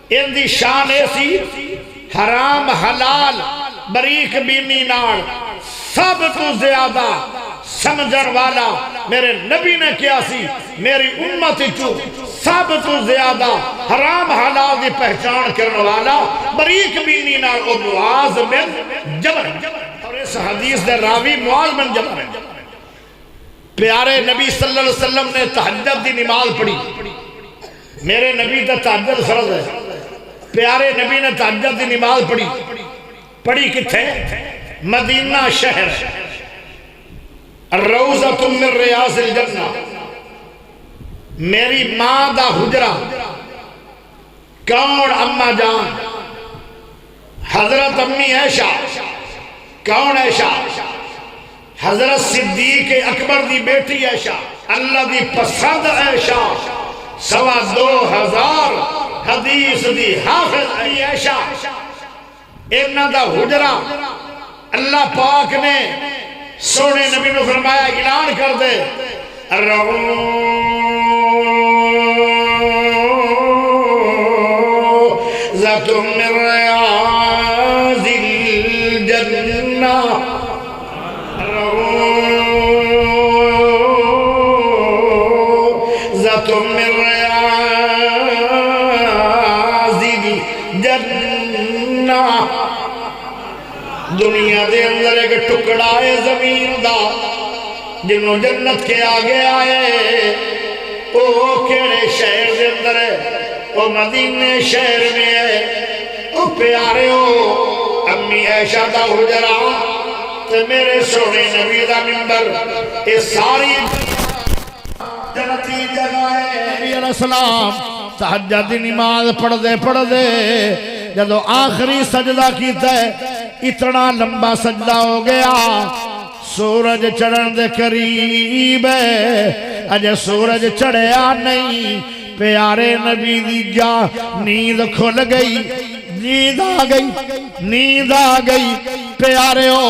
ان دی شان ایسی حرام حلال بریک بینی نال سب تو زیادہ سمجھن والا میرے نبی نے کیا سی میری امت چو سب تو زیادہ حرام حلال دی پہچان کرنے والا بریک بینی نال او معاذ بن جبل اور اس حدیث دے راوی معاذ بن جبل ہے پیارے نبی صلی اللہ علیہ وسلم نے تہجد دی نماز پڑھی میرے نبی دا تہجد فرض ہے پیارے نبی نے تہجد دی نماز پڑھی کتھے مدینہ شہر روضۃ من ریاض الجنہ میری ماں دا حجرہ کون اماں جان حضرت امی عائشہ کون عائشہ حضرت صدیق اکبر دی بیٹی عائشہ اللہ دی پسند عائشہ 2,500 حدیث دی حافظ عائشہ انہاں دا حجرہ اللہ پاک نے سونے نبی نے فرمایا اعلان کر دے روضۃ من ریاض الجنہ روضۃ من ریاض الجنہ دنیا دے اندر ایک ٹکڑا ہے زمین دا جنہوں جنت کے آگے آئے او کیڑے شہر دے اندر ہے او مدینے شہر میں ہے او پیارے ہو امی عائشہ دا حجرہ تے میرے سونے نبی دا منبر یہ ساری جنتی جگہ ہے نبی علیہ السلام تہجد دی نماز پڑھ دے جدو آخری سجدہ کیتا ہے اتنا لمبا سجدہ ہو گیا سورج چڑھن دے قریب ہے اجے سورج چڑھیا نہیں پیارے نبی دی جا نیند کھل گئی نیند آ گئی پیارے ہو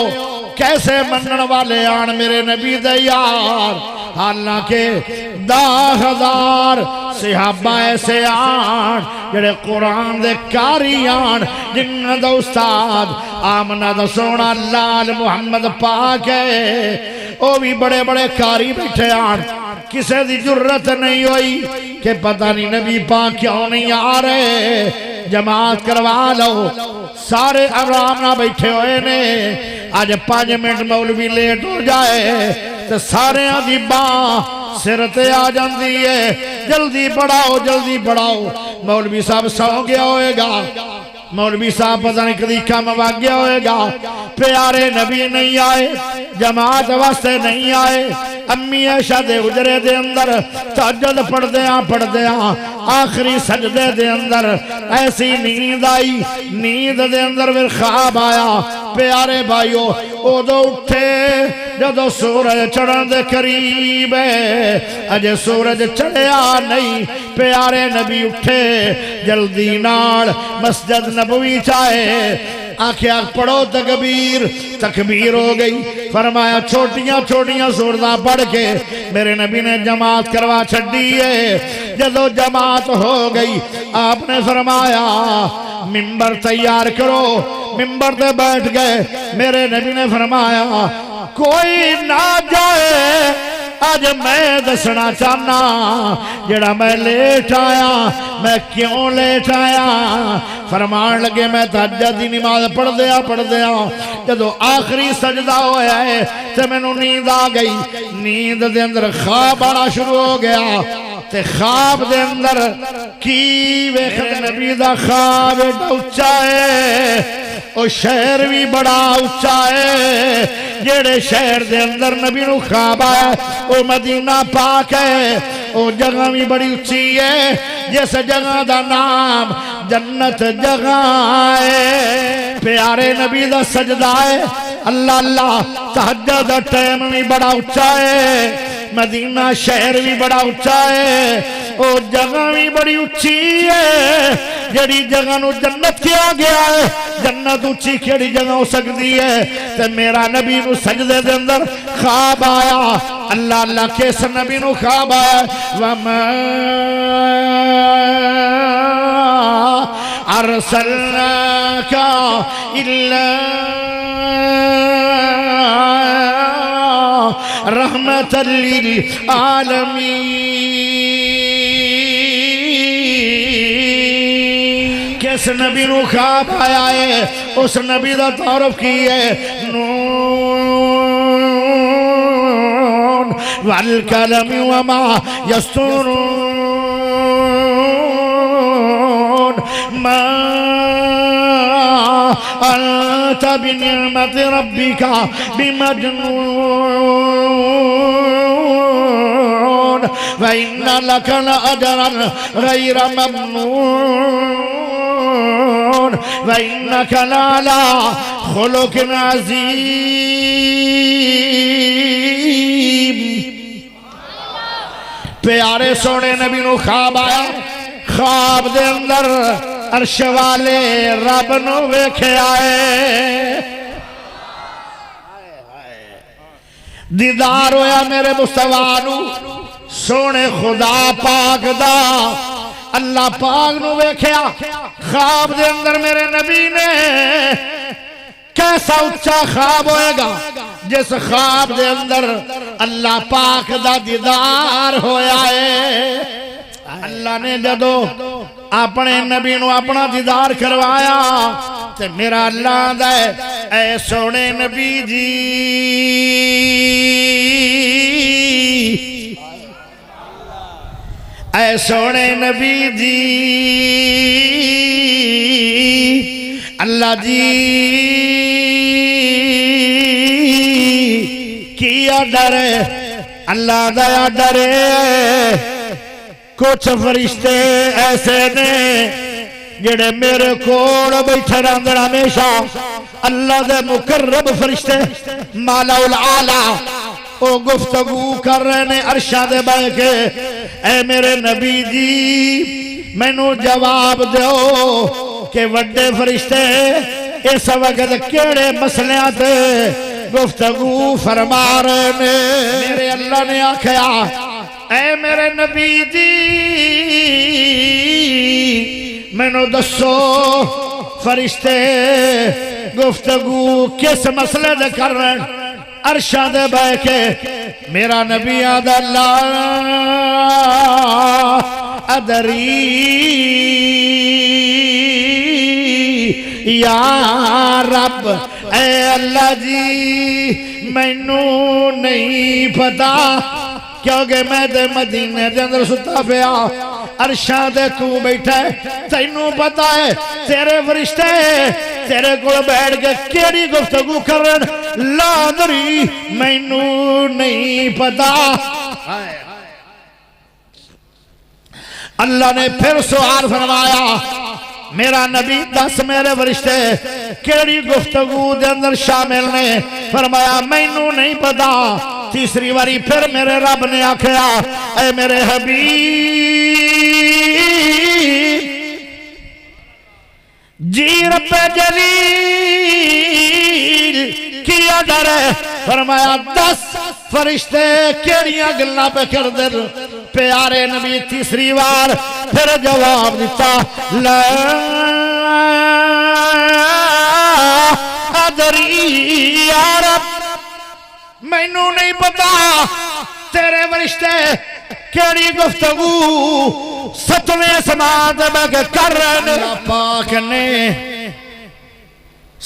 کیسے منن والے آن میرے نبی دے یار حالانکہ 10,000 صحابہ ایسے آن جڑے قرآن دے کاری آن جنہ دا استاد آمنہ دا سونا لال محمد پاک ہے او بھی بڑے بڑے کاری بیٹھے آن کسے دی جرت نہیں ہوئی کہ پتہ نہیں نبی پاک کیوں نہیں آ رہے جماعت کروا لو سارے آرام نہ بیٹھے ہوئے نے آج 5 منٹ مولوی لیٹ ہو جائے تو سارے آدھی باں سرتے آ جاندی ہے جلدی بڑھاؤ مولوی صاحب سو گیا ہوئے گا مولوی صاحب پتہ نہیں کدی کم واگ گیا ہوئے گا پیارے نبی نہیں آئے جماعت واسطے نہیں آئے امی عائشہ دے حجرے دے اندر تہجد پڑھ دیاں آخری سجدے دے اندر ایسی نیند آئی نیند دے اندر پھر خواب آیا پیارے بھائیو او دو اٹھے جدو سورج چڑھن دے قریب ہے اجے سورج چڑھیا نہیں پیارے نبی اٹھے جلدی نال مسجد نبوی چاہے آنکھیں پڑھو تکبیر ہو گئی فرمایا چھوٹیاں سورتاں پڑھ کے میرے نبی نے جماعت کروا چھڈی ہے جدو جماعت ہو گئی آپ نے فرمایا منبر تیار کرو منبر تے بیٹھ گئے میرے نبی نے فرمایا کوئی نہ جائے آج میں دسنا چاہنا جڑا میں لیٹ آیا میں کیوں لیٹ آیا فرمان لگے میں تہجد دی نماز پڑھ دیا جدو آخری سجدہ ہویا ہے تے میں نو نیند آ گئی نیند دے اندر خواب آنا شروع ہو گیا تے خواب دے اندر کی ویکھن نبی دا خواب اونچا ہے او شہر بھی بڑا اونچا ہے جیڑے شہر دے اندر نبی نو خواب آیا او مدینہ پاک ہے او جگہ بھی بڑی اونچی ہے جس جگہ دا نام جنت جگہ ہے پیارے نبی دا سجدہ ہے اللہ تہجد دا ٹائم بھی بڑا اونچا ہے مدینہ شہر بھی بڑا اونچا ہے او جگہ بھی بڑی اونچی ہے جڑی جگہ نو جنت کیا گیا ہے جنت اونچی کیڑی جگہ ہو سکتی ہے تے میرا نبی نو سجدے دے اندر خواب آیا اللہ کس نبی نو خواب آیا وما أرسلناك إلا رحمة للعالمين کس نبی نو خواب آیا ہے اس نبی دا تعارف کی ہے نون والقلم وما يسطرون ما أنت بنعمة ربك بمجنون وإن لك لأجرا غير ممنون وإنك لعلى خلق عظيم پیارے سونے نبی نو خواب آیا خواب دے اندر عرش والے رب نو ویکھے آئے دیدار ہویا میرے مصطفیٰ نو سونے خدا پاک دا اللہ پاک نو ویکھیا خواب دے اندر میرے نبی نے کیسا اچھا خواب ہوئے گا جس خواب دے اندر اللہ پاک دا دیدار ہویا ہے اللہ نے جدو اپنے نبی نو اپنا دیدار کروایا تے میرا اللہ دا ہے اے سونے نبی جی اے سونے نبی جی اللہ جی کیا ڈرے اللہ دیا ڈرے کچھ فرشتے ایسے نے جڑے میرے کوڑ بیٹھے رہندر ہمیشہ اللہ دے مقرب فرشتے مالا العالی او گفتگو کر رہے نے عرشاں دے بے کے اے میرے نبی جی میں نو جواب دیو کہ وڈے فرشتے اس وقت کیڑے مسئلیاں تے گفتگو فرما رہے نے میرے اللہ نے آکھیا اے میرے نبی جی میں نو دسو فرشتے گفتگو کس مسئلے دے کر رہے ہیں عرشاں دے بے کے میرا نبی آدھا لا ادری یا رب اے اللہ جی میں نو نہیں پتا کیونکہ میں دے مدینے دے اندر ستا پیا عرشاں دے تو بیٹھا ہے تینوں پتا ہے تیرے فرشتے تیرے کو بیٹھ کے کیڑی گفتگو کر رہے لا ادری میں نو نہیں پتا اللہ نے پھر سوال فرمایا میرا نبی دس میرے فرشتے کیڑی گفتگو دے اندر شامل نے فرمایا میں نو نہیں پتا تیسری باری پھر میرے رب نے آکھیا اے میرے حبیب جی رب جلیل کیا ڈر ہے فرمایا دس فرشتے کیڑیاں گلنا پہ کر دے پیارے نبی تیسری بار پھر جواب دیتا لا ادری یا رب میں نو نہیں پتا تیرے فرشتے کیڑی گفتگو ستویں سماعت میں کر رہے ہیں پاک نے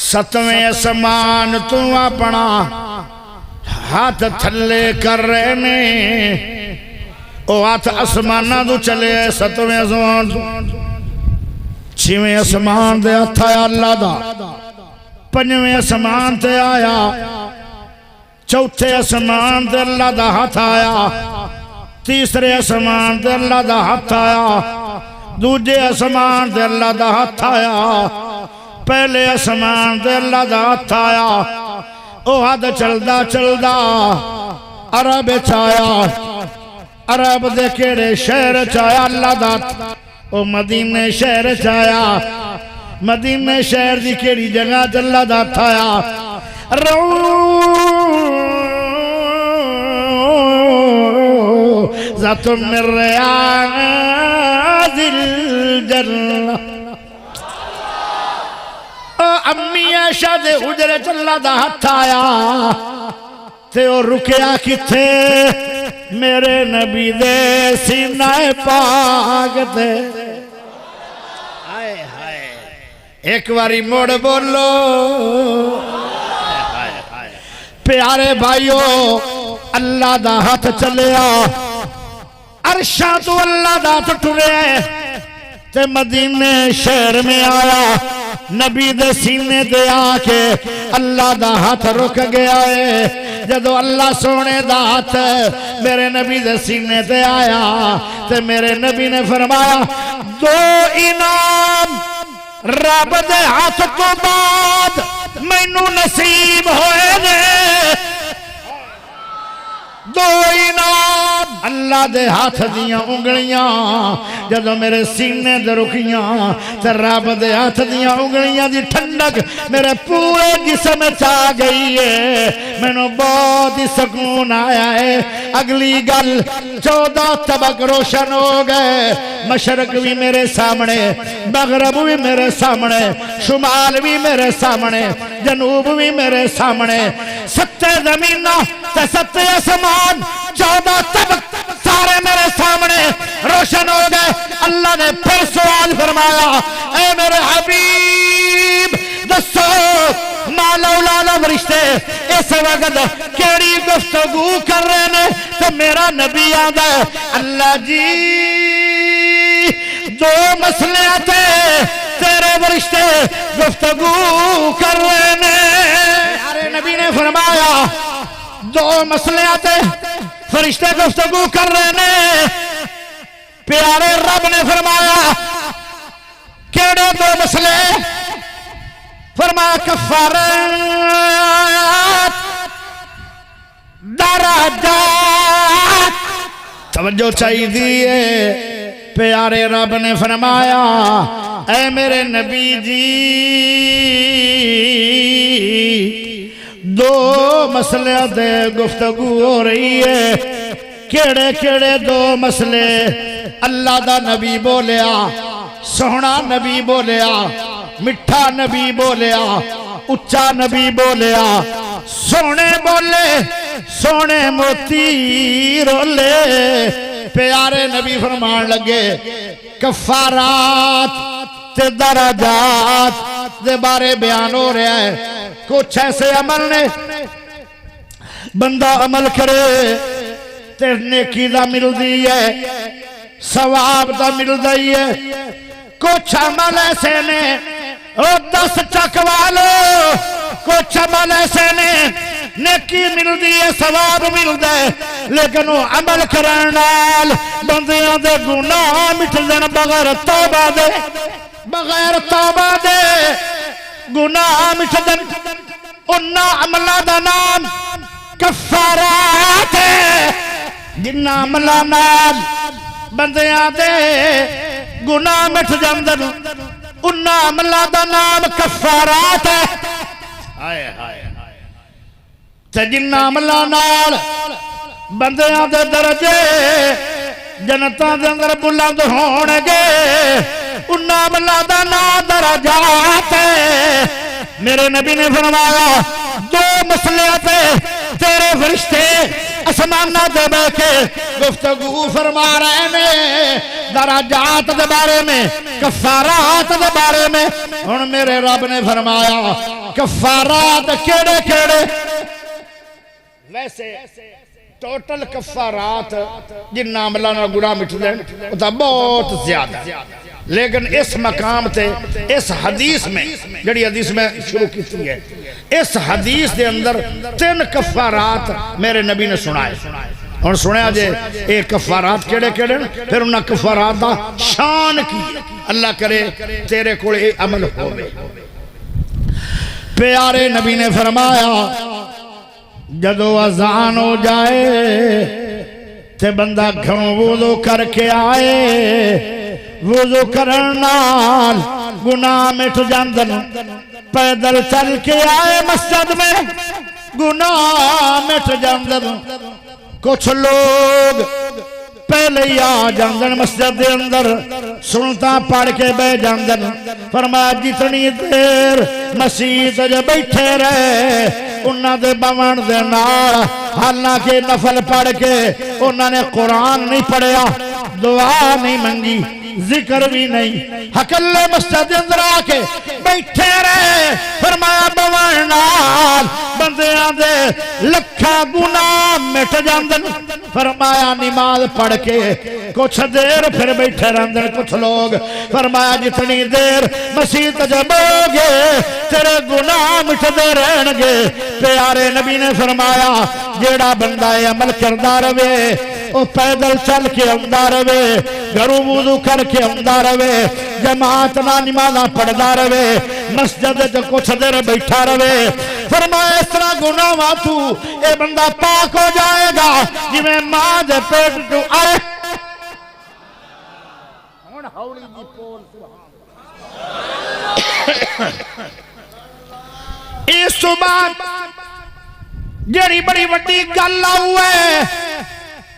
ستویں اسمان تو اپنا ہاتھ تھلے کر رہے ہیں او ہاتھ اسمانہ تو چلے ستویں اسمان چھویں اسمان دے ہاتھ آیا اللہ دا پنجویں اسمان تے آیا چوتھے اسمان تے اللہ دا ہاتھ آیا تیسرے اسمان تے اللہ دا ہاتھ آیا دوجے اسمان تے اللہ دا ہاتھ آیا پہلے اسمان تے اللہ دا ہاتھ آیا او ہاتھ چلدا چلدا عرب چایا عرب دے کیڑے شہر چایا اللہ دا او مدینے شہر چایا مدینے شہر دی کیڑی جگہ اللہ دا ہاتھ آیا ذات من ریاض الجنہ امی عائشہ دے حجرے چلا دا ہاتھ آیا تے او رکیا کتھے میرے نبی دے سینہ پاک تے ایک واری موڑ بولو پیارے بھائیو اللہ دا ہاتھ چلیا عرشاں تو اللہ دا ہاتھ ٹرے تے مدینے شہر میں آیا نبی دے سینے دے آکے اللہ دا ہاتھ رک گیا ہے جدو اللہ سونے دا ہاتھ میرے نبی دے سینے دے آیا تے میرے نبی نے فرمایا دو انعام رب دے ہاتھ تو بعد مینوں نصیب ہوئے نے دو انعام اللہ دے ہاتھ دیاں انگلیاں جدو میرے سینے دے رکیاں تے رب دے ہاتھ دیاں انگلیاں دی ٹھنڈک میرے پورے جسم چا گئی ہے مینوں بہت ہی سکون آیا ہے اگلی گل 14 طبق روشن ہو گئے مشرق بھی میرے سامنے مغرب بھی میرے سامنے شمال بھی میرے سامنے جنوب بھی میرے سامنے 7 زمیناں تے 7 آسمان 14 طبق سارے میرے سامنے روشن ہو گئے اللہ نے پھر سوال فرمایا اے میرے حبیب دسو مالولانا فرشتے اس وقت کیڑی گفتگو کر رہے نے تو میرا نبی آدھا ہے اللہ جی دو مسئلے آتے تیرے فرشتے گفتگو کر رہے نے میرے نبی نے فرمایا دو مسئلے آتے فرشتے گفتگو کر رہے نے پیارے رب نے فرمایا کیڑے دو مسئلے فرمایا کفارات درجات توجہ چاہیے دیئے پیارے رب نے فرمایا اے میرے نبی جی دو مسئلے دے گفتگو ہو رہی ہے کیڑے کیڑے دو مسئلے اللہ دا نبی بولیا سونا نبی بولیا مٹھا نبی بولیا اچھا نبی بولیا سونے بولے سونے موتی رولے پیارے نبی فرمان لگے کفارات تے درجات دے بارے بیان ہو رہا ہے کچھ ایسے عمل نے بندہ عمل کرے تے نیکی دا مل دی ہے ثواب دا مل دی ہے کچھ عمل ایسے نے او 10 چک والو کچھ عمل ایسے نے نیکی مل دی ہے ثواب مل دے لیکن وہ عمل کرنال بندیاں دے گناہ مٹ دین بغیر توبہ دے گناہ مٹ دین انہا عملہ دا نام کفارات ہے جنہ عملہ نال بندیاں دے گناہ مٹ جاندن انہا عملہ دا نام کفارات ہے تے جنہ عملہ نال بندیاں دے درجے جنتاں دے اندر بلند ہونگے انہا عملہ دا نام درجات ہے میرے نبی نے فرمایا دو مسئلے تھے تیرے فرشتے اسمانہ دے بے کے گفتگو فرما رہے نے درجات دے بارے میں کفارات دے بارے میں اور میرے رب نے فرمایا کفارات کیڑے کیڑے ویسے ٹوٹل کفارات جن عملہ نہ گناہ مٹ دیں وہ تا بہت زیادہ لیکن اس مقام تے اس حدیث میں جڑی حدیث میں شروع کی ہے اس حدیث دے اندر 3 کفارات میرے نبی نے سنائے اور سنیا جے ایک کفارات کیڑے کیڑے پھر انہاں کفارات دا شان کی اللہ کرے تیرے کو عمل ہوئے پیارے نبی نے فرمایا جدو اذان ہو جائے تے بندہ گھروں وضو کر کے آئے وضو کرنال گناہ مٹ جاندن پیدل چل کے آئے مسجد میں گناہ مٹ جاندن کچھ لوگ پہلے ہی آ جاندن مسجد دے اندر سنتا پڑھ کے بے جاندن فرمایا جتنی دیر مسجد جے بیٹھے رہے انہاں دے بوان دے نال حالانکہ نفل پڑھ کے انہاں نے قرآن نہیں پڑھیا دعا نہیں منگی ذکر بھی نہیں حکلے مسجد اندر آکے بیٹھے رہے فرمایا بوان نال بندیاں دے لکھا گناہ مٹ جاندن فرمایا نماز پڑھ کے کچھ دیر پھر بیٹھے رہندن کچھ لوگ فرمایا جتنی دیر مسیح جب ہوگے تیرے گناہ مٹ دے رہنگے پیارے نبی نے فرمایا جیڑا بندہ عمل کردہ روے او پیدل چل کے آندا رہے گھروں وضو کر کے آندا رہے جماعت نہ نمازاں پڑھدا رہے مسجد جو کچھ دیر بیٹھا رہے فرمایا اس طرح گناہاں تو اے بندہ پاک ہو جائے گا جویں ماں دے پیٹ تو آئے ہن ہولی دی پول اس تو بعد جڑی بڑی وڈی گل آوے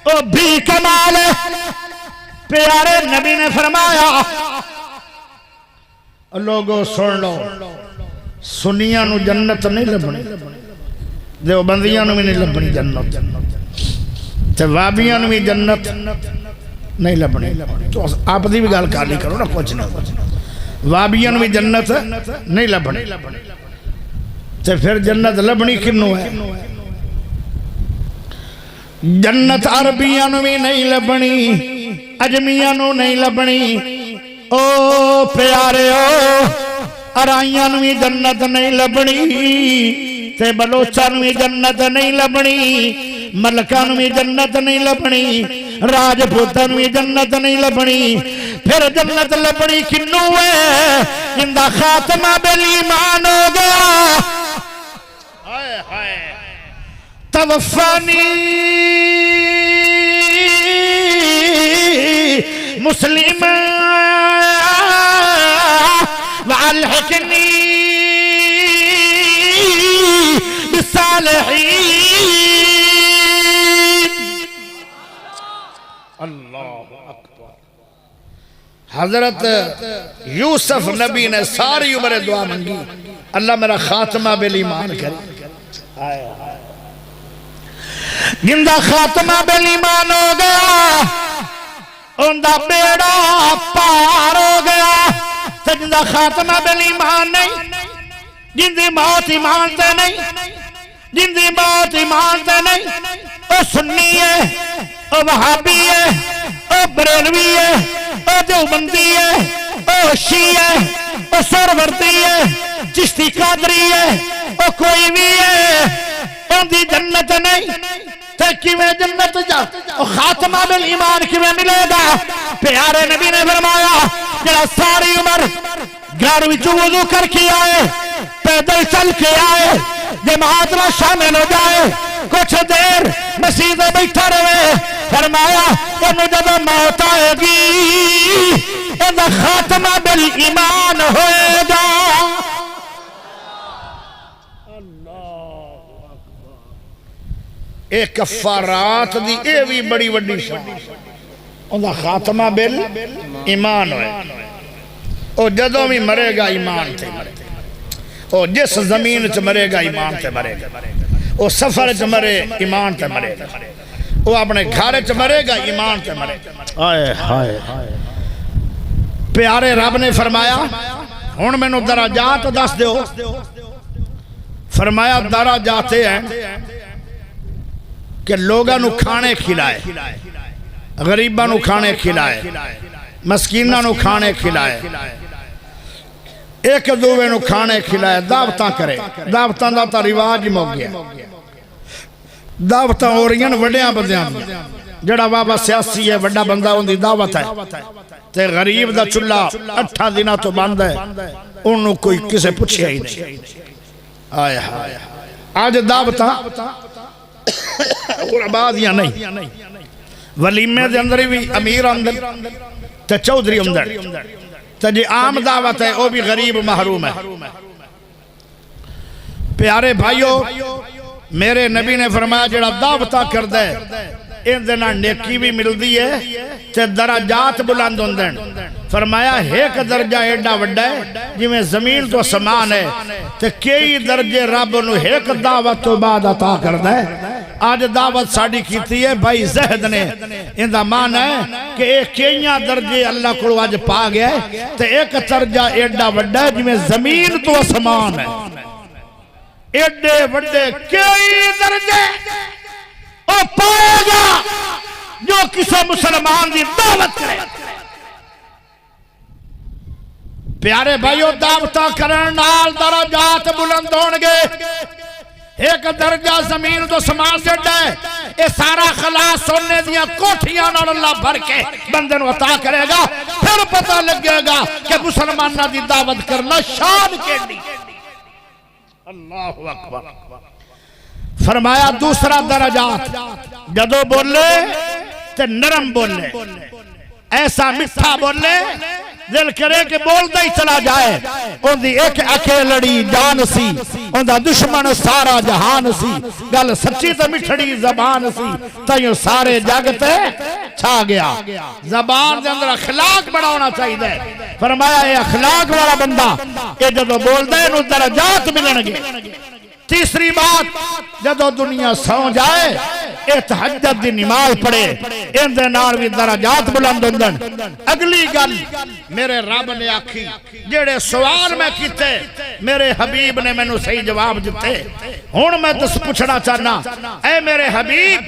او بھی کمال ہے پیارے نبی نے فرمایا لوگوں سن لو سنیاں نو جنت نہیں لبنی دیوبندیاں نو بھی نہیں لبنی جنت تے وابیاں نو بھی جنت نہیں لبنی تو آپ دی بھی گل کر لی کرو نا کچھ نہیں وابیاں نو بھی جنت نہیں لبنی تے پھر جنت لبنی کنوں ہے جنت عربیاں نو بھی نہیں لبنی اجمیاں نو نہیں لبنی او پیارے او ارائیاں نو بھی جنت نہیں لبنی تے بلوچاں نو بھی جنت نہیں لبنی ملکاں نو بھی جنت نہیں لبنی راجپوتاں نو بھی جنت نہیں لبنی پھر جنت لبنی کنوں ہے جن دا خاتمہ بالایمان ہو گیا توفانی مسلم والحقنی بالصالحین اللہ اکبر حضرت یوسف نبی نے ساری عمر دعا منگی اللہ میرا خاتمہ بالایمان کرے جندہ خاتمہ بالایمان ہو گیا اندہ بیڑا پار ہو گیا جندہ خاتمہ بالایمان نہیں جندی موت ایمان تے نہیں جندی موت ایمان تے نہیں او سنی ہے او وہابی ہے او بریلوی ہے او دیوبندی ہے او شیعہ ہے او سرورتی ہے چشتی قادری ہے او کوئی بھی ہے اندی جنت نہیں تیکی میں جنت جا خاتمہ بالایمان کی میں ملے گا پیارے نبی نے فرمایا جڑا ساری عمر گھر وچوں وضو کر کے آئے پیدل چل کے آئے جماعت میں شامل ہو جائے کچھ دیر مسجد میں بیٹھا رہے فرمایا انہوں جب موت آئے گی انہوں خاتمہ بالایمان ہوئے گا ایک کفارات دی اے بھی بڑی وڈی شان انہوں خاتمہ بالایمان ہوئے او جدوں بھی مرے گا ایمان تے مرے او جس زمین چ مرے گا ایمان تے مرے گا او سفر چ مرے ایمان تے مرے گا او اپنے گھر چ مرے گا ایمان تے مرے گا آئے ہائے پیارے رب نے فرمایا ہن مینوں درجات دس دیو فرمایا درجات ہیں کہ لوگاں نو کھانے کھلائے غریباں نو کھانے کھلائے مسکیناں نو کھانے کھلائے ایک دووے نو کھانے کھلائے دعوتاں کرے دعوتاں دا تا رواج مو گیا دعوتاں ہو رہی ہیں وڈیاں بندیاں جڑا بابا سیاسی ہے وڈا بندہ ان دی دعوت ہے تے غریب دا چلہ 8 دنوں تو بند ہے انہوں کوئی کسے پوچھے ہی نہیں آئے ہائے آج دعوتاں اور آبادیاں نہیں ولیمے دے اندر بھی امیر اندر تے چودھری اندر تے جی عام دعوت ہے وہ بھی غریب محروم ہے پیارے بھائیو میرے نبی نے فرمایا جڑا دعوتہ کر دے ان دے نال نیکی بھی ملدی ہے تے درجات بلند ہوندے ہیں۔ فرمایا ایک درجہ ایڈا وڈا ہے جویں زمین تو آسمان ہے تے کئی درجے رب نو ایک دعوت تو بعد عطا کردا ہے۔ آج دعوت ساڑی کیتی ہے بھائی زہد نے، ان دا معنی ہے کہ ایک کئیاں درجے اللہ کو آج پا گیا ہے تے ایک درجہ ایڈا وڈا ہے جویں زمین تو آسمان ہے، ایڈے وڈے کئی درجے او پائے گا جو کسی مسلمان دی دعوت کرے۔ پیارے بھائیو دعوتاں کرن نال درجات بلند ہونگے، ایک درجہ زمین تو سمان جڑا ہے، اے سارا خلاص سننے دیا کوٹھیاں نال اللہ بھر کے بندے نو عطا کرے گا، پھر پتہ لگے گا کہ مسلمانہ دی دعوت کرنا شان کے لیے۔ اللہ اکبر۔ فرمایا دوسرا درجات جدو بولے تے نرم بولے، ایسا مٹھا بولے دل کرے کہ بولتا ہی چلا جائے۔ ان دی ایک اکیلڑی جان سی، ان دا دشمن سارا جہان سی، گل سچی تے مٹھڑی زبان سی، تائیوں سارے جاگتے چھا گیا۔ زبان دے اندر اخلاق بڑا ہونا چاہیے۔ فرمایا اے اخلاق والا بندہ اے جدو بولتا ہے انہوں درجات ملن گے۔ تیسری بات جدو دنیا سو جائے اے تہجد دی نماز پڑھے، ان دے نال بھی درجات بلند ہوندن۔ اگلی گل میرے رب نے آکھی جڑے سوال میں کیتے میرے حبیب نے میں نو صحیح جواب دیتے، ہن میں تس پوچھنا چاہنا اے میرے حبیب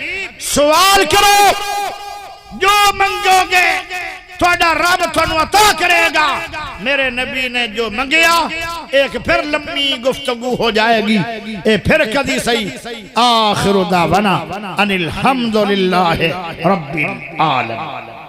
سوال کرو جو منگو گے تھوڑا رب تھوڑا عطا کرے گا۔ میرے نبی نے جو منگیا ایک پھر لمبی گفتگو ہو جائے گی، اے پھر کدی صحیح۔ آخر دعوانا ان الحمدللہ رب العالمین۔